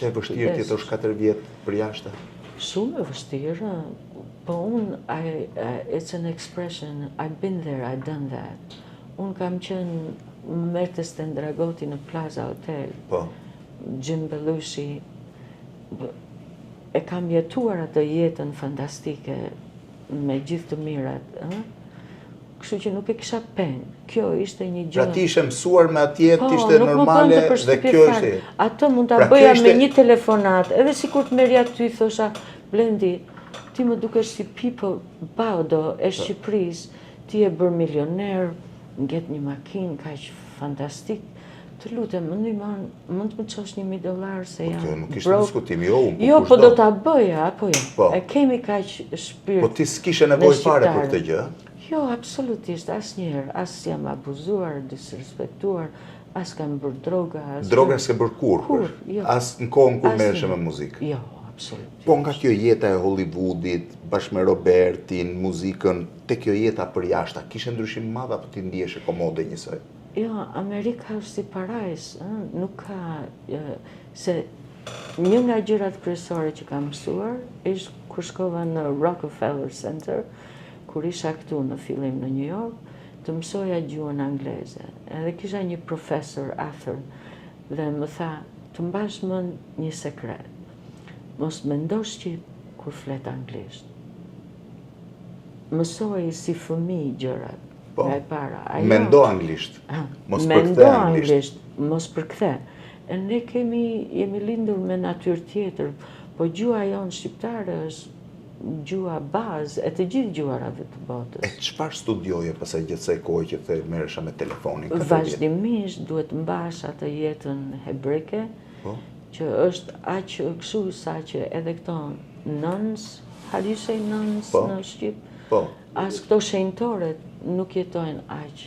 Ishte e vështirë ti jetosh 4 vjet për jashtë? Shumë e vështirë, po unë, it's an expression, I've been there, I've done that. Unë kam qenë më merrte Stendragoti në Plaza Hotel, Po. Gjim Belushi, e kam jetuar atë jetën fantastike me gjithë të mirat, kështu që nuk e kisha pen. Kjo ishte një gjë. Pra ti ishe mësuar me atje, ishte normale dhe kjo ishte. Atë mund ta bëja me një telefonat, edhe sikur të merja ty thosha, Blendi, ti më dukesh si People Baudo e Shqipërisë, ti e bërë milioner, ngjet një makinë kaq fantastik. Të lutem, më ndihmon, mund të më çosh $1.000 se jam. Po nuk ishte diskutim, jo, unë. Jo, po do ta bëja, apo jo. E kemi kaq shpirt. Po ti s'kishe nevojë fare për këtë gjë? Jo, absolutisht, asnjëherë, as jam abuzuar, disrespektuar, as kam bërë droga. Droga s'ke bërë kur, as në kohën kur merreshe me muzikë? Jo, absolutisht. Po nga kjo jeta e Hollywoodit, bashkë me Robertin, muzikën, te kjo jeta për jashtë, kishe ndryshim madh apo ti ndihesh komode njësoj? Jo, Amerika është si parajs, nuk ka, se një nga gjërat kryesore që kam mësuar, ishtë kur shkova në Rockefeller Center, kur isha këtu në fillim në New York, të mësoja gjuhën angleze. Edhe kisha një profesor, Arthur, dhe më tha, të mbash mend një sekret. Mos mendosh shqip kur flet anglisht. Mësoj si fëmijë gjërat. Po, mendo anglisht, mos përkthe anglisht. Mos përkthe. E ne jemi lindur me natyrë tjetër, po gjuha jonë shqiptare është gjua bazë e të gjithë gjuharave të botës. E çfarë studioje pasaj gjithsej kohë që të merresha me telefonin? Vazhdimisht duhet mbash atë jetën hebreke, që është aq kështu sa që edhe këto nuns, how do you say nuns në Shqip? As këto shenjtore nuk jetojnë aq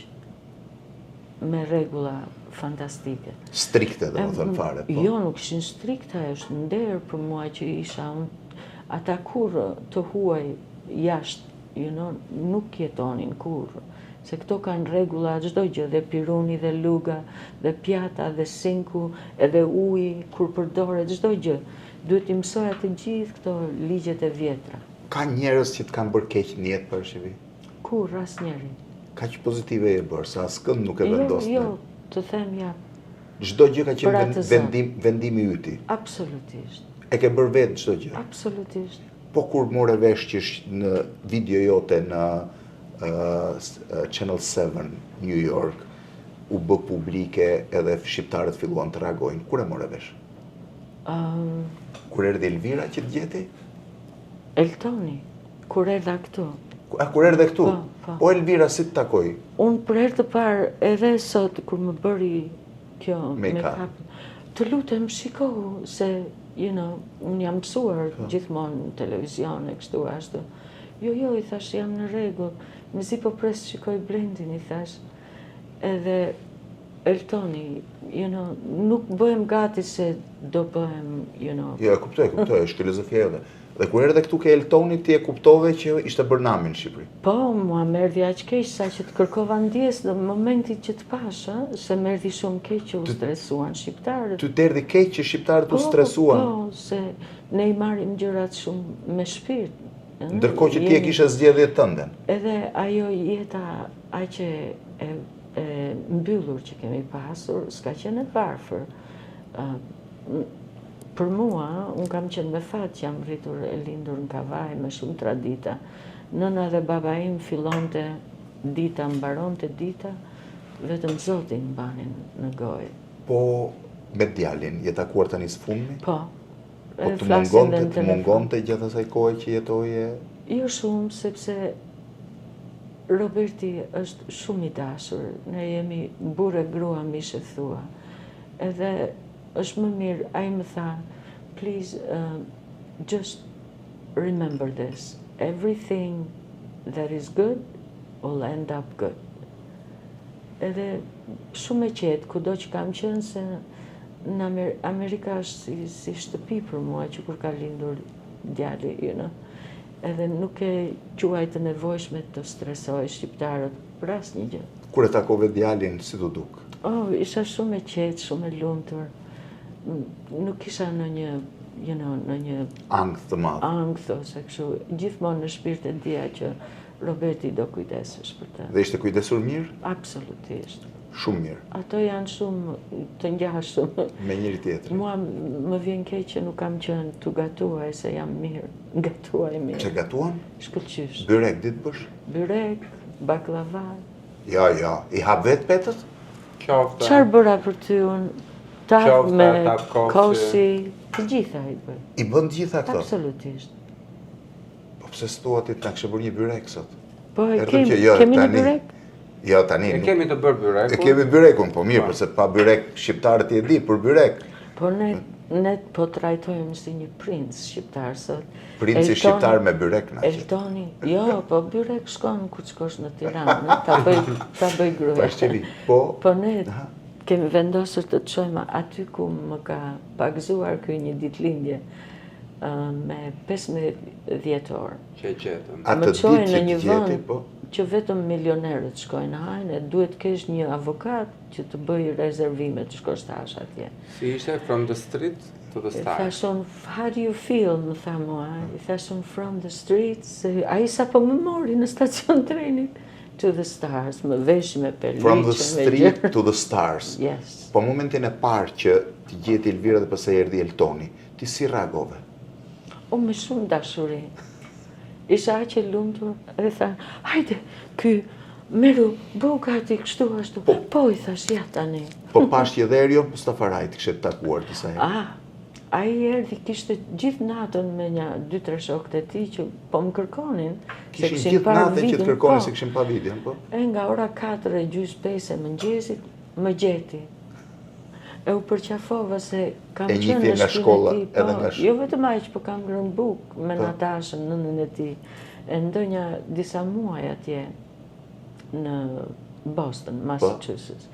me rregulla fantastike. Strikte, domethënë fare, po. Jo, nuk ishin strikte, është nder për mua që isha unë. Ata kur të huaj jashtë, nuk jetonin kur. Se këto kanë rregulla çdo gjë, dhe piruni, dhe luga, dhe pjata, dhe sinku, edhe uji, kur përdoret çdo gjë. Duhet i mësoja të gjithë këto ligjet e vjetra. Ka njerëz që të kanë bërë keq në jetë për shqipi? Kur, asnjëri. Kaq pozitive e bërë, sa askënd nuk e vendosni. Jo, të them ja. Çdo gjë ka qenë vendimi yti. Absolutisht. E ke bërë vetë çdo gjë? Absolutisht. Po kur more vesh që në video jote në Channel 7 New York u bë publike edhe shqiptarët filluan të reagojnë, kur e more vesh? Kur erdhi Elvira që të gjeti? Eltoni, kur erdha këtu. Kur erdhe këtu? O Elvira, si të takoj? Unë për herë të parë edhe sot, kur më bëri kjo make-up, të lutem shikohu se unë jam mësuar gjithmonë në televizion e kështu ashtu. Jo, i thash, jam në rregull, mezi po pres shikoj Blendin, i thash. Edhe Eltoni, nuk bëhem gati se do bëhem, Jo, e kuptoj, është filozofia edhe. Dhe kur erdhe këtu ke Eltoni, ti e kuptove që ishte bërë nami në Shqipëri? Po, mua më erdhi aq keq sa që të kërkova ndjes në momentin që të pash, se më erdhi shumë keq që u stresuan shqiptarët. Ty të erdhi keq që shqiptarët u stresuan? Po, se ne i marrim gjërat shumë me shpirt. Ndërkohë që ti e kishe zgjedhjet tënden? Edhe ajo jeta aq e mbyllur që kemi pasur, s'ka qenë e varfër. Për mua, unë kam qenë me fat që jam rritur e lindur në Kavaj me shumë tradita. Nëna dhe baba im fillonte dita, mbaronte dita, vetëm Zoti mbanin në gojë. Po me djalin, je takuar tani së fundmi? Po. Po të mungonte gjatë asaj kohe që jetoje? Jo shumë, sepse Roberti është shumë i dashur. Ne jemi burrë grua mishe thua. Edhe është më mirë, ai më tha, please, just remember this. Everything that is good will end up good. Edhe shumë e qetë, kudo që kam qenë, se në Amerika është si shtëpi për mua, që kur ka lindur djali, Edhe nuk e quaj të nevojshme të stresoj shqiptarët për asnjë gjë. Kur e takove djalin, si të duk? Isha shumë e qetë, shumë e lumtur. nuk kisha në një, në një Angth të madh. angth ose kështu, gjithmonë në shpirt e dija që Roberti do kujdesesh për të. Dhe ishte kujdesur mirë? Absolutisht. Shumë mirë. Ato janë shumë të ngjashëm. Me njëri tjetrin. Mua më vjen keq që nuk kam qenë të gatuaj se jam mirë. Gatuaj mirë. Që gatuan? Shkëlqysh. Byrek ditë bësh? Byrek, baklava. Ja, i hap vetë petët? Qofte. Çfarë bëra për ty unë? Tap Qofte, me tap kosi. kosi, të gjitha i bëj. I bën gjitha këto? Absolutisht. Po pse s'tua ti të na kishe bërë një byrek sot? Po e Erdhëm kemi, që jo, kemi një tani. byrek? Jo, tani. E kemi të bërë byrek. E kemi byrekun, po mirë, përse pa byrek shqiptarët i e di për byrek. Po ne po trajtojmë si një princ shqiptar sot. Princi Eltoni- shqiptar me byrek na. Eltoni, jo, po byrek shkon ku të shkosh në Tiranë, ta bëj gruaja. Pashqiri. Po, Po ne kemi vendosur të të shojmë aty ku më ka pagzuar ky një ditëlindje me 15 dhjetor. Që e gjetëm. atë Më çojnë ditë në që një gjeti, vend po. që vetëm milionerët shkojnë hajnë, e duhet kesh një avokat që të bëj rezervime të shkosh tash atje. Si ishte from the street to the I stars. thashon, how do you feel, më tha mua, I thashon from the streets, a i sa po më mori në stacion trenit, to the stars, më vesh me peluqe, From the me street gjë. to the stars. Yes. Po momentin e parë që ti gjeti Elvira dhe pse erdhi Eltoni, ti si reagove? O, me shumë dashuri. Isha aq e lumtur dhe tha, hajde, ky, meru, bëu gati kështu ashtu. Po, i thash, ja tani. Po pashje dhe Erion Mustafaraj të kishe takuar disa herë. A i erdhi, kishte gjithë natën me një 2-3 shokët e tij që po më kërkonin. se Kishin kishin gjithë parë natën që të videon, kërkonin po. se kishin pa videon, po. E nga ora 4:30 e mëngjesit, më gjeti. E u përqafova se kam E qenë njihje në nga shtëpinë shkolla, e tij, edhe po, nga jo vetëm aq, po kam ngrënë bukë me Po. Natashën, nënën e tij. E ndonjë disa muaj atje në Boston, Massachusetts.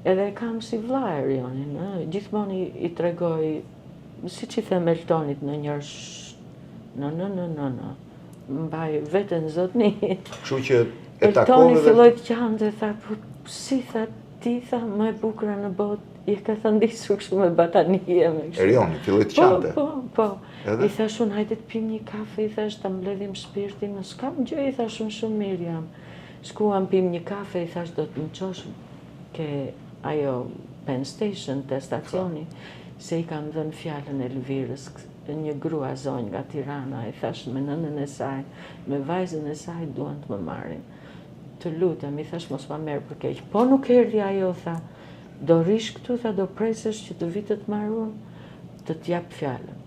Edhe e kam si vlla Erionin, gjithmonë i tregoj, siç i them Eltonit në njërë, në, mbaj veten zotni. Kështu që e Eltoni takove dhe filloi të qante, tha, po si tha, ti tha, më e bukura në botë, i ka thëndisur kështu me batanije, me kështu. Erioni filloi të qante. Po. Edhe? I thash unë, hajde të pim një kafe, i thash, ta mbledhim shpirtin, më s'kam gjë, i thash unë shumë mirë jam. Shkuam pim një kafe, i thash, do të më qosh ke ajo Penn Station, te stacioni, se i kam dhënë fjalën Elvirës, një grua zonjë nga Tirana, i thash me nënën e saj, me vajzën e saj duan të më marrin. Të lutem, i thash mos ma merr për keq. Po nuk erdhi ajo, tha, do rish këtu, tha, do presesh që të vitë të marrun, të t'jap fjalën.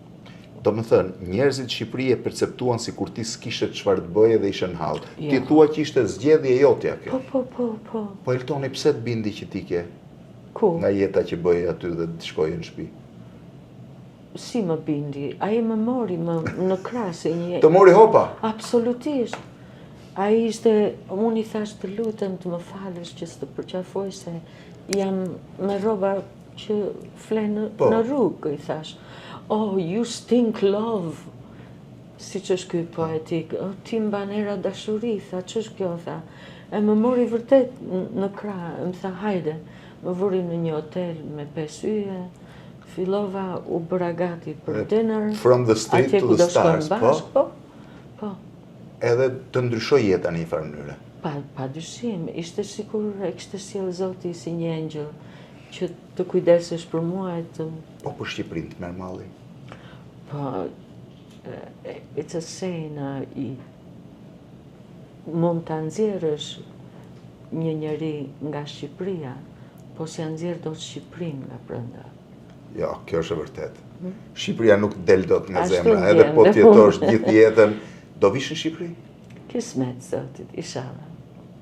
Do më thënë, njerëzit Shqipëri e perceptuan si kur ti s'kishe çfarë të bëje dhe ishe në hall. Ti Ja. thua që ishte zgjedhje jotja kjo. Po. Po Eltoni pse të bindi që ti ke Ku? nga jeta që bëje aty dhe të shkoje në shtëpi? Si më bindi? Ai më mori në krasë një... Të mori hopa? Absolutisht. Ai ishte, unë i thash të lutem të më falësh që s'të përqafoj se jam me rroba që flenë Po. në rrugë, i thash. Oh, you stink love. Si që është ky poetik. Oh, ti mban era dashuri, tha, që është kjo, tha. E më mori vërtet në krah, më tha, hajde. Më vuri në një hotel me 5 yje, fillova u bëra gati për dinner. From the street atje to ku the do shkojmë stars, bashkë, po. Edhe të ndryshoj jeta në një farë mënyre. Pa dyshim, ishte sikur e kishte sjell Zoti si një engjëll që të kujdesesh për mua e të... Po për Shqipërinë të merr malli. Po, it's a saying, mund të nxjerrësh një njeri nga Shqipëria, po si nxjerr dot Shqipërinë nga brenda. Jo, kjo është e vërtet. Shqipëria nuk del dot nga Ashtu zemra, ndjen, edhe po dhe të jetosh unë. gjithë jetën. Do vish në Shqipëri? Kismet, Zotit, inshallah.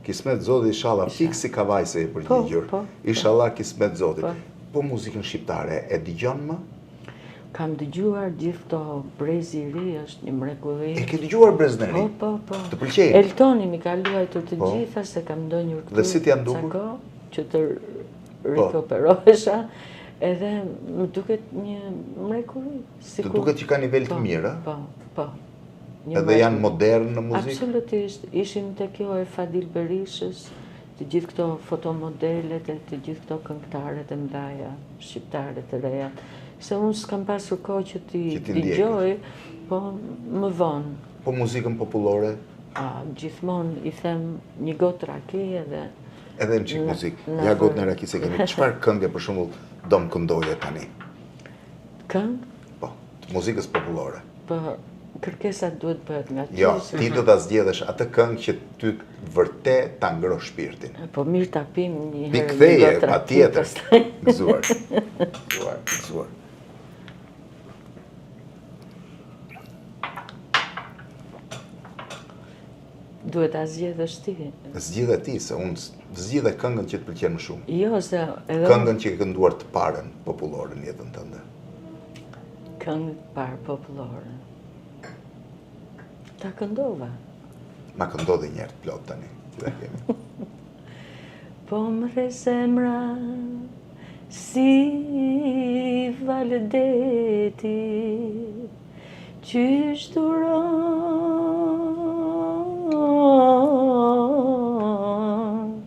Kismet Zotit, inshallah, fik si kavaj se e përgjigjur. Po. Inshallah, kismet Zotit. Po. Po muzikën shqiptare, e dëgjon më? Kam dëgjuar gjithë këto Brezi i ri është një mrekulli. E ke dëgjuar Brezneri? Po. Të pëlqejnë? Eltoni mi ka luajtur të Po. gjitha se kam ndonjur këtu. Dhe si t'janë dukur? ca kohë, që të rikoperohesha, edhe më duket një mrekulli. Të duket që ka nivel të mirë, a? Po. Një Edhe janë mrekulli. modern në muzikë? Absolutisht. Ishim te kjo e Fadil Berishës, të gjithë këto fotomodelet e të gjithë këto këngëtarët e mdhaja, shqiptare të reja, Se unë s'kam pasur kohë që ti Që ti ndjekësh. dëgjoj, po më vonë. Po muzikën popullore, Gjithmonë i them një gotë raki edhe edhe në qikë muzikë. na Ja gotë vërë. në raki se kemi. Çfarë këngë për shembull do më këndoje tani? këngë, Po, të muzikës popullore. po kërkesat duhet bëhet nga ty. Jo, se- ti do ta zgjedhësh atë këngë që ty vërtet ta ngroh shpirtin. Po mirë ta pim një Mi herë një ktheje, gotë raki, patjetër. pastaj. Gëzuar. Gëzuar. Duhet ta zgjedhësh ti. Zgjidhe ti, se unë zgjidhe këngën që të pëlqen më shumë. Jo, se edhe Këngën që ke kënduar të parën popullore në jetën tënde. këngë parë popullore. Ta këndova. Ma këndo dhe njerë të plot tani. Që dhe kemi. Po më re zemra si valëdeti, qysh duron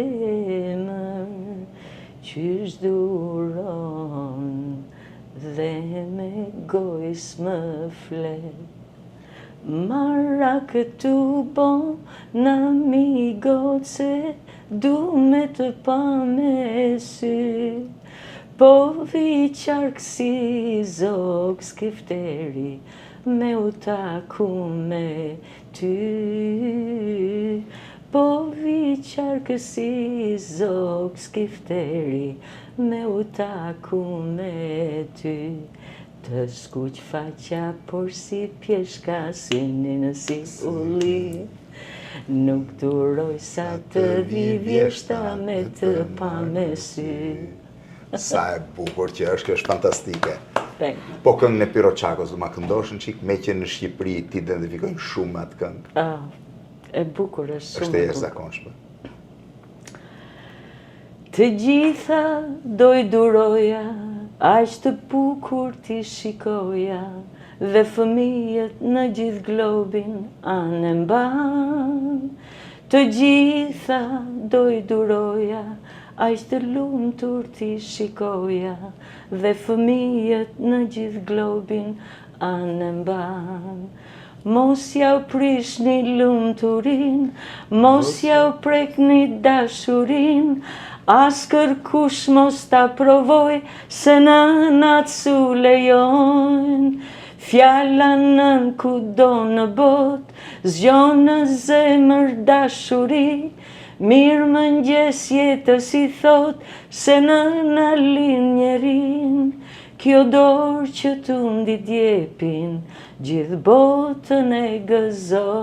zemër, qysh duron dhe me gojës më flet. Marra këtu bon në mi goce, du me të pa me sy. Po vi qark si zog skifteri, me u taku me ty. Po vi qark si zog skifteri, me u taku me ty. Të skuq faqa, por si pjeshka, si në si ulli. Nuk duroj sa të vi vjeshta me të pa me sy. Sa e bukur që është, kjo është fantastike. Thank Po këngën e Piroçakos do ma këndosh në qik, me që në Shqipëri ti identifikojnë shumë me atë këngë. E bukur është Është shumë e e bukur. jashtëzakonshme. Të gjitha doj duroja, aq të bukur ti shikoja, dhe fëmijët në gjithë globin anë mban. Të gjitha doj duroja, aq të lumtur ti shikoja, dhe fëmijët në gjithë globin anë mban. Mos ja u prishni lumturin, mos ja u prekni dashurin, as kërkush mos ta provoj, se nënat su lejojnë. Fjalla nën kudo në bot, zgjon në zemër dashuri, mirë mëngjes jetës i thot, se nëna lind njerin. Kjo dorë që tu ndi djepin, gjithë botën e gëzo.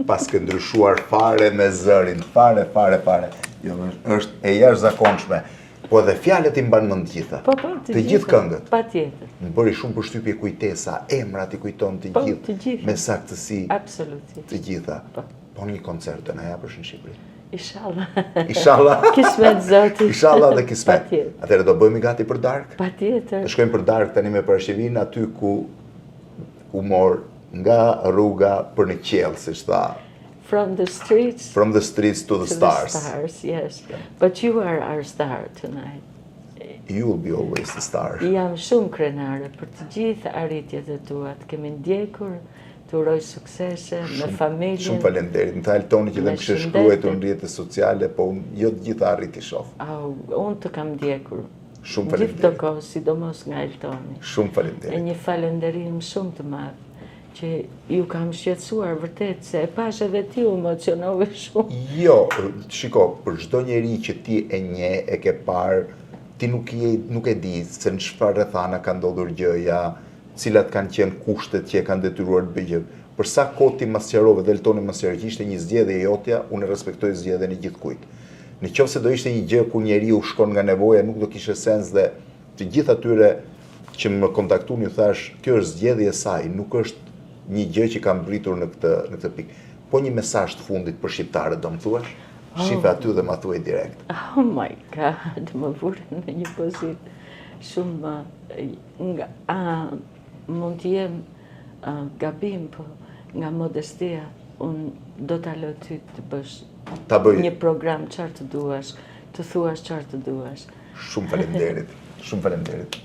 Pas ke ndryshuar fare me zërin, fare. Jo, është e jashtëzakonshme. Po dhe fjalët i mban mend gjitha. Po, të gjithë këngët. Patjetër. Më bëri shumë përshtypje kujtesa, emrat i kujton të Po, gjithë, të gjithë. me saktësi, Absolutisht. të gjitha. Po. Po një koncert të na japësh në Shqipëri. Inshallah. Inshallah. Kismet zoti. Inshallah dhe kismet. Patjetër. Atëherë do bëhemi gati për darkë. Patjetër. Të shkojmë për darkë tani me Parashevin, aty ku mor nga rruga për në qelë, siç tha. From the streets From the streets to the to stars. the stars, yes. But you are our star tonight. You will be always the star. Jam shumë krenare për të gjithë arritjet e tua, të kemi ndjekur, të uroj suksese me familjen. Shumë falenderit. Në thalë toni që dhe më kështë shëndete. shkruajtur në rrjetet sociale, po unë jo të gjitha arriti shoh. Unë të kam ndjekur. Shumë Gjithë falenderit. do kohë, sidomos nga Eltoni. Shumë E falenderit. një falenderim shumë të madh, që ju kam shqetësuar vërtet, se e pash edhe ti u emocionove shumë. Jo, shiko, për çdo njeri që ti e nje, e ke parë, ti nuk e di se në çfarë rrethana ka ndodhur gjëja, cilat kanë qenë kushtet që e kanë detyruar të bëjë. Për sa kohë ti ma sqarove dhe Eltoni ma sqaroi që ishte një zgjedhje e jotja, unë e respektoj zgjedhjen e gjithkujt. Në qoftë se do ishte një gjë ku njeriu shkon nga nevoja, nuk do kishte sens dhe të gjithë atyre që më kontaktuan ju thash, kjo është zgjedhje e saj, nuk është një gjë që kam britur në këtë pikë. Po një mesazh të fundit për shqiptarët, do më thuash? Shife aty dhe ma thuaj direkt. Oh my God, më vure në një pozitë. shumë mund të jem gabim, po nga modestia unë do ta lë ty të bësh Ta bëj. një program çfarë të duash, të thuash çfarë të duash. Shumë faleminderit. Shumë faleminderit.